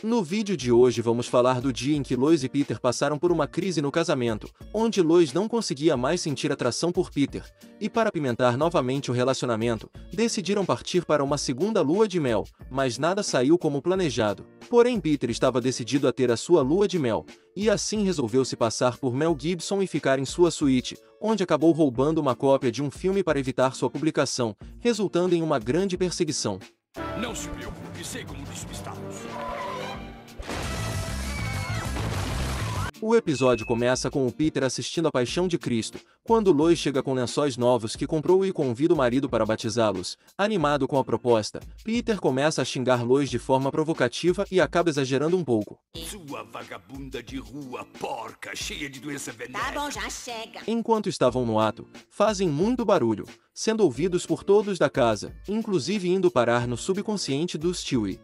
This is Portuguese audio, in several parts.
No vídeo de hoje vamos falar do dia em que Lois e Peter passaram por uma crise no casamento, onde Lois não conseguia mais sentir atração por Peter, e para apimentar novamente o relacionamento, decidiram partir para uma segunda lua de mel, mas nada saiu como planejado. Porém Peter estava decidido a ter a sua lua de mel, e assim resolveu se passar por Mel Gibson e ficar em sua suíte, onde acabou roubando uma cópia de um filme para evitar sua publicação, resultando em uma grande perseguição. Não se preocupe, sei como despistá-los. O episódio começa com o Peter assistindo a Paixão de Cristo, quando Lois chega com lençóis novos que comprou e convida o marido para batizá-los. Animado com a proposta, Peter começa a xingar Lois de forma provocativa e acaba exagerando um pouco. Sua vagabunda de rua, porca, cheia de doença venérea. Tá bom, já chega. Enquanto estavam no ato, fazem muito barulho, sendo ouvidos por todos da casa, inclusive indo parar no subconsciente do Stewie.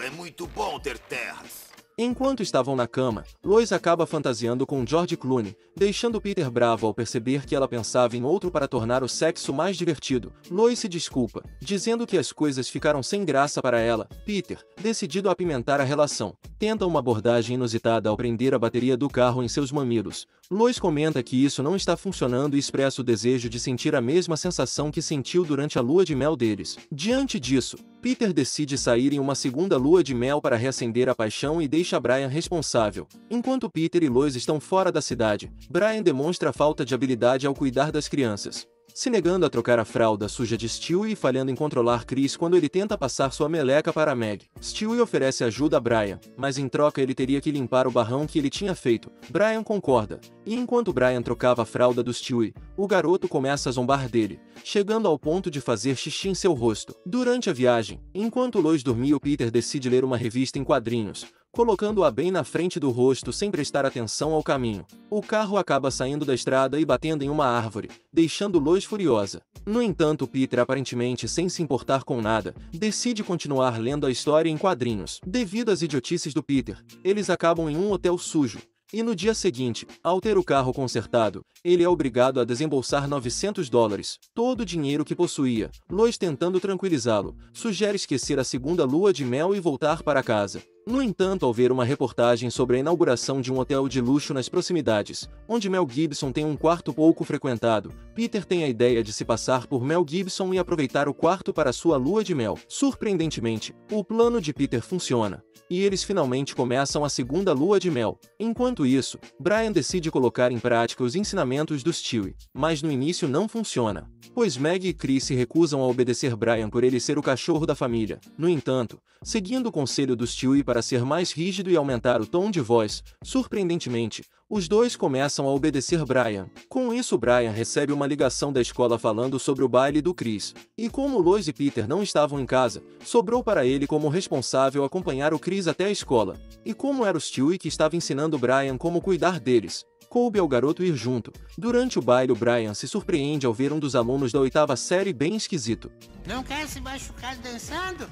É muito bom ter terras. Enquanto estavam na cama, Lois acaba fantasiando com George Clooney, deixando Peter bravo ao perceber que ela pensava em outro para tornar o sexo mais divertido. Lois se desculpa, dizendo que as coisas ficaram sem graça para ela. Peter, decidido a apimentar a relação, tenta uma abordagem inusitada ao prender a bateria do carro em seus mamilos. Lois comenta que isso não está funcionando e expressa o desejo de sentir a mesma sensação que sentiu durante a lua de mel deles. Diante disso, Peter decide sair em uma segunda lua de mel para reacender a paixão e deixa Brian responsável. Enquanto Peter e Lois estão fora da cidade, Brian demonstra falta de habilidade ao cuidar das crianças, se negando a trocar a fralda suja de Stewie e falhando em controlar Chris quando ele tenta passar sua meleca para Meg. Stewie oferece ajuda a Brian, mas em troca ele teria que limpar o barrão que ele tinha feito. Brian concorda, e enquanto Brian trocava a fralda do Stewie, o garoto começa a zombar dele, chegando ao ponto de fazer xixi em seu rosto. Durante a viagem, enquanto Lois dormia, o Peter decide ler uma revista em quadrinhos, colocando-a bem na frente do rosto sem prestar atenção ao caminho. O carro acaba saindo da estrada e batendo em uma árvore, deixando Lois furiosa. No entanto, Peter, aparentemente sem se importar com nada, decide continuar lendo a história em quadrinhos. Devido às idiotices do Peter, eles acabam em um hotel sujo. E no dia seguinte, ao ter o carro consertado, ele é obrigado a desembolsar $900, todo o dinheiro que possuía. Lois, tentando tranquilizá-lo, sugere esquecer a segunda lua de mel e voltar para casa. No entanto, ao ver uma reportagem sobre a inauguração de um hotel de luxo nas proximidades, onde Mel Gibson tem um quarto pouco frequentado, Peter tem a ideia de se passar por Mel Gibson e aproveitar o quarto para sua lua de mel. Surpreendentemente, o plano de Peter funciona, e eles finalmente começam a segunda lua de mel. Enquanto isso, Brian decide colocar em prática os ensinamentos do Stewie, mas no início não funciona, pois Meg e Chris se recusam a obedecer Brian por ele ser o cachorro da família. No entanto, seguindo o conselho do Stewie para ser mais rígido e aumentar o tom de voz, surpreendentemente, os dois começam a obedecer Brian. Com isso, Brian recebe uma ligação da escola falando sobre o baile do Chris, e como Lois e Peter não estavam em casa, sobrou para ele como responsável acompanhar o Chris até a escola. E como era o Stewie que estava ensinando Brian como cuidar deles, coube ao garoto ir junto. Durante o baile, o Brian se surpreende ao ver um dos alunos da 8ª série bem esquisito. Não quer se machucar dançando?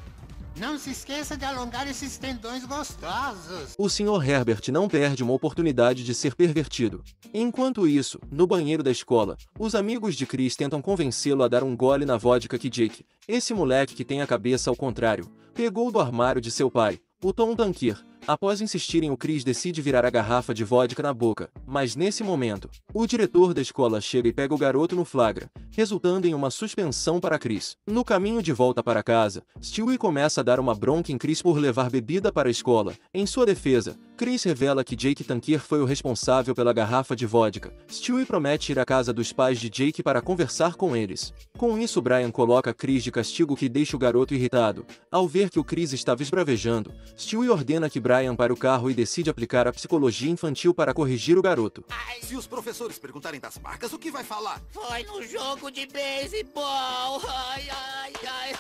Não se esqueça de alongar esses tendões gostosos. O Sr. Herbert não perde uma oportunidade de ser pervertido. Enquanto isso, no banheiro da escola, os amigos de Chris tentam convencê-lo a dar um gole na vodka que Jake, esse moleque que tem a cabeça ao contrário, pegou do armário de seu pai, o Tom Tanquer. Após insistirem, o Chris decide virar a garrafa de vodka na boca, mas nesse momento, o diretor da escola chega e pega o garoto no flagra, resultando em uma suspensão para Chris. No caminho de volta para casa, Stewie começa a dar uma bronca em Chris por levar bebida para a escola. Em sua defesa, Chris revela que Jake Tanquer foi o responsável pela garrafa de vodka. Stewie promete ir à casa dos pais de Jake para conversar com eles. Com isso, Brian coloca Chris de castigo, que deixa o garoto irritado. Ao ver que o Chris estava esbravejando, Stewie ordena que Brian pare o carro e decide aplicar a psicologia infantil para corrigir o garoto. Se os professores perguntarem das marcas, o que vai falar? Foi no jogo de beisebol. Ai, ai, ai.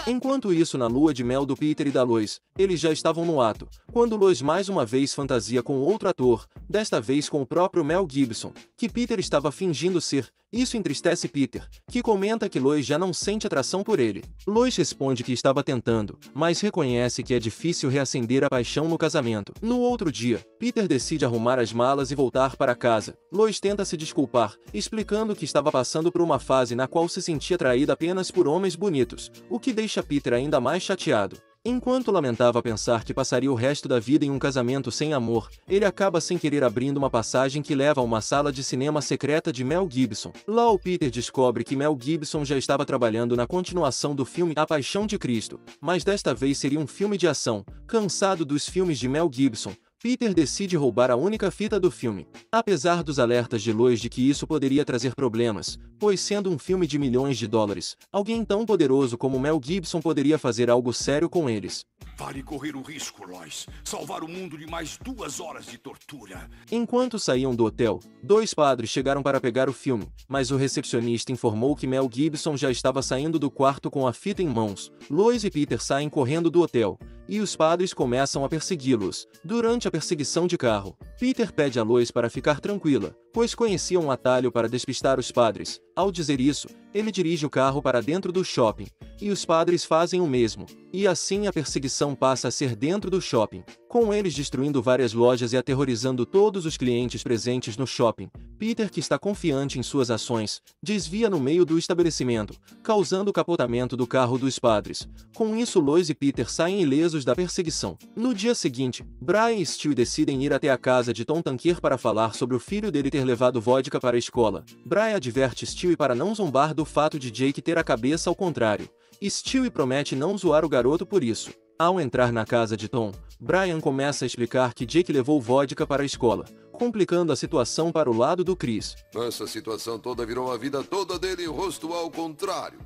Enquanto isso, na lua de mel do Peter e da Lois, eles já estavam no ato, quando Lois mais uma vez fantasia com outro ator, desta vez com o próprio Mel Gibson, que Peter estava fingindo ser. Isso entristece Peter, que comenta que Lois já não sente atração por ele. Lois responde que estava tentando, mas reconhece que é difícil reacender a paixão no casamento. No outro dia, Peter decide arrumar as malas e voltar para casa. Lois tenta se desculpar, explicando que estava passando por uma fase na qual se sentia atraída apenas por homens bonitos, o que deixa Peter ainda mais chateado. Enquanto lamentava pensar que passaria o resto da vida em um casamento sem amor, ele acaba sem querer abrindo uma passagem que leva a uma sala de cinema secreta de Mel Gibson. Lá o Peter descobre que Mel Gibson já estava trabalhando na continuação do filme A Paixão de Cristo, mas desta vez seria um filme de ação. Cansado dos filmes de Mel Gibson, Peter decide roubar a única fita do filme. Apesar dos alertas de Lois de que isso poderia trazer problemas, pois sendo um filme de milhões de dólares, alguém tão poderoso como Mel Gibson poderia fazer algo sério com eles. Vale correr o risco, Lois. Salvar o mundo de mais 2 horas de tortura. Enquanto saíam do hotel, 2 padres chegaram para pegar o filme, mas o recepcionista informou que Mel Gibson já estava saindo do quarto com a fita em mãos. Lois e Peter saem correndo do hotel, e os padres começam a persegui-los. Durante a perseguição de carro, Peter pede a Lois para ficar tranquila, pois conhecia um atalho para despistar os padres. Ao dizer isso, ele dirige o carro para dentro do shopping, e os padres fazem o mesmo, e assim a perseguição passa a ser dentro do shopping, com eles destruindo várias lojas e aterrorizando todos os clientes presentes no shopping. Peter, que está confiante em suas ações, desvia no meio do estabelecimento, causando o capotamento do carro dos padres. Com isso, Lois e Peter saem ilesos da perseguição. No dia seguinte, Brian e Stewie decidem ir até a casa de Tom Tanquer para falar sobre o filho dele ter levado vodka para a escola. Brian adverte Stewie para não zombar do fato de Jake ter a cabeça ao contrário. Stewie promete não zoar o garoto por isso. Ao entrar na casa de Tom, Brian começa a explicar que Jake levou vodka para a escola, complicando a situação para o lado do Chris. Essa situação toda virou a vida toda dele em rosto ao contrário.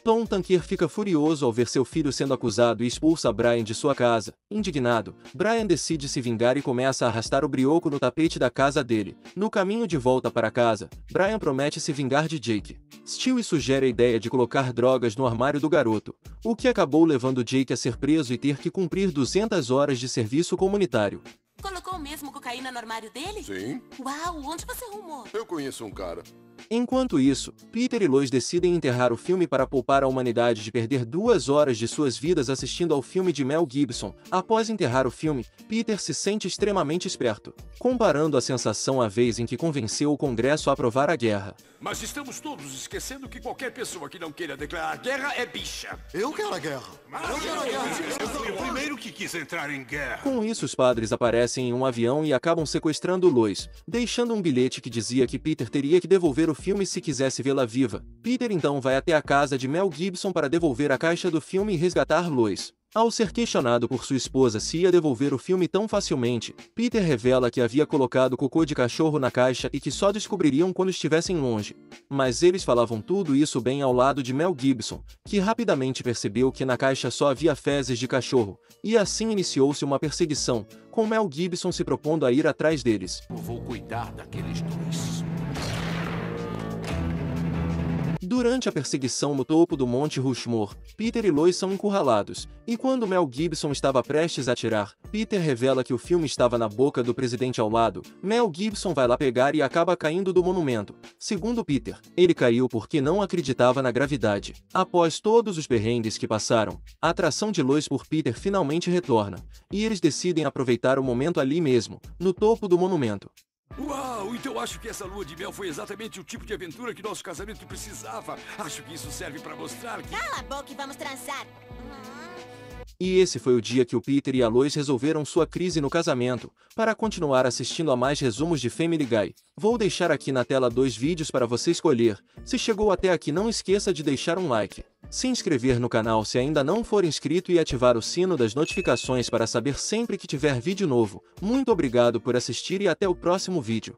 Tom Tanquer fica furioso ao ver seu filho sendo acusado e expulsa Brian de sua casa. Indignado, Brian decide se vingar e começa a arrastar o brioco no tapete da casa dele. No caminho de volta para casa, Brian promete se vingar de Jake. Stewie sugere a ideia de colocar drogas no armário do garoto, o que acabou levando Jake a ser preso e ter que cumprir 200 horas de serviço comunitário. Colocou mesmo cocaína no armário dele? Sim, Uau, onde você arrumou? eu conheço um cara. Enquanto isso, Peter e Lois decidem enterrar o filme para poupar a humanidade de perder 2 horas de suas vidas assistindo ao filme de Mel Gibson. Após enterrar o filme, Peter se sente extremamente esperto, comparando a sensação à vez em que convenceu o Congresso a aprovar a guerra. Mas estamos todos esquecendo que qualquer pessoa que não queira declarar guerra é bicha. Eu quero a guerra. Eu fui o primeiro que quis entrar em guerra. Com isso, os padres aparecem em um avião e acabam sequestrando Lois, deixando um bilhete que dizia que Peter teria que devolver o filme se quisesse vê-la viva. Peter então vai até a casa de Mel Gibson para devolver a caixa do filme e resgatar Lois. Ao ser questionado por sua esposa se ia devolver o filme tão facilmente, Peter revela que havia colocado cocô de cachorro na caixa e que só descobririam quando estivessem longe. Mas eles falavam tudo isso bem ao lado de Mel Gibson, que rapidamente percebeu que na caixa só havia fezes de cachorro, e assim iniciou-se uma perseguição, com Mel Gibson se propondo a ir atrás deles. Eu vou cuidar daqueles 2. Durante a perseguição no topo do Monte Rushmore, Peter e Lois são encurralados, e quando Mel Gibson estava prestes a atirar, Peter revela que o filme estava na boca do presidente ao lado. Mel Gibson vai lá pegar e acaba caindo do monumento. Segundo Peter, ele caiu porque não acreditava na gravidade. Após todos os perrengues que passaram, a atração de Lois por Peter finalmente retorna, e eles decidem aproveitar o momento ali mesmo, no topo do monumento. Uau, então acho que essa lua de mel foi exatamente o tipo de aventura que nosso casamento precisava. Acho que isso serve pra mostrar que... Cala a boca e vamos transar. E esse foi o dia que o Peter e a Lois resolveram sua crise no casamento. Para continuar assistindo a mais resumos de Family Guy, vou deixar aqui na tela 2 vídeos para você escolher. Se chegou até aqui, não esqueça de deixar um like, se inscrever no canal se ainda não for inscrito e ativar o sino das notificações para saber sempre que tiver vídeo novo. Muito obrigado por assistir e até o próximo vídeo.